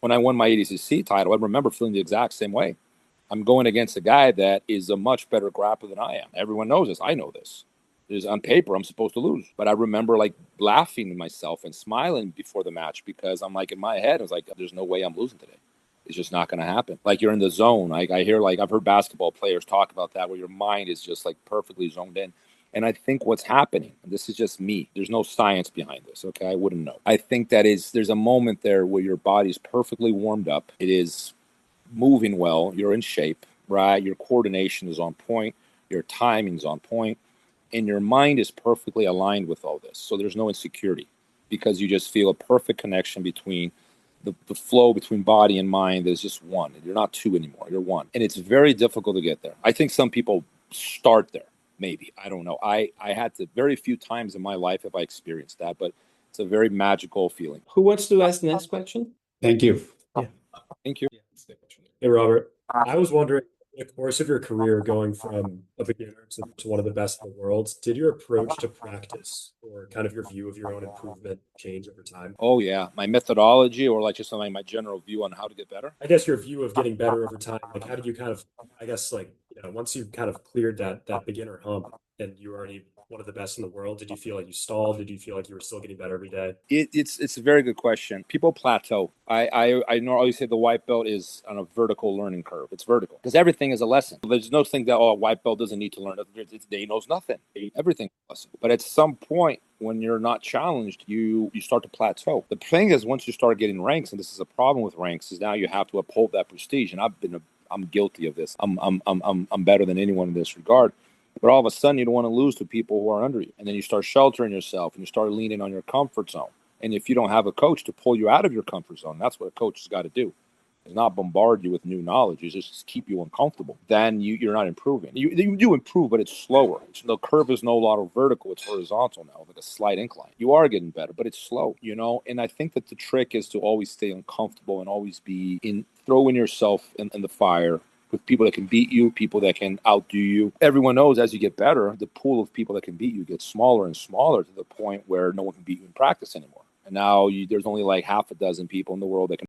When I won my ADCC title, I remember feeling the exact same way. I'm going against a guy that is a much better grappler than I am. Everyone knows this. I know this. Is on paper, I'm supposed to lose. But I remember like laughing to myself and smiling before the match because I'm like, in my head, I was like, there's no way I'm losing today. It's just not going to happen. Like you're in the zone. I hear like I've heard basketball players talk about that where your mind is just like perfectly zoned in. And I think what's happening, and this is just me, there's no science behind this, okay? I wouldn't know. I think there's a moment there where your body's perfectly warmed up. It is moving well. You're in shape, right? Your coordination is on point. Your timing's on point. And your mind is perfectly aligned with all this. So there's no insecurity because you just feel a perfect connection between the flow between body and mind. There's just one. You're not two anymore. You're one. And it's very difficult to get there. I think some people start there. Maybe. I don't know. I had to very few times in my life have I experienced that, but it's a very magical feeling. Who wants to ask the next question? Thank you. Yeah. Thank you. Hey, Robert. I was wondering, in the course of your career going from a beginner to one of the best in the world, did your approach to practice or kind of your view of your own improvement change over time? Oh, yeah. My methodology or like just something, my general view on how to get better? I guess your view of getting better over time, like how did you kind of, I guess like, once you kind of cleared that beginner hump and you were already one of the best in the world, did you feel like you stalled? Did you feel like you were still getting better every day? It's a very good question. People plateau. I normally say the white belt is on a vertical learning curve. It's vertical because everything is a lesson. There's no thing that, a white belt doesn't need to learn. He knows nothing. Everything is a lesson. But at some point, when you're not challenged, you start to plateau. The thing is, once you start getting ranks, and this is a problem with ranks, is now you have to uphold that prestige. And I'm guilty of this. I'm better than anyone in this regard. But all of a sudden, you don't want to lose to people who are under you. And then you start sheltering yourself and you start leaning on your comfort zone. And if you don't have a coach to pull you out of your comfort zone, that's what a coach has got to do. It's not bombard you with new knowledge. It's just keep you uncomfortable. Then you're not improving. You do improve, but it's slower. The curve is no longer vertical. It's horizontal now, like a slight incline. You are getting better, but it's slow, And I think that the trick is to always stay uncomfortable and always be throwing yourself in the fire with people that can beat you, people that can outdo you. Everyone knows as you get better, the pool of people that can beat you gets smaller and smaller to the point where no one can beat you in practice anymore. And now there's only like half a dozen people in the world that can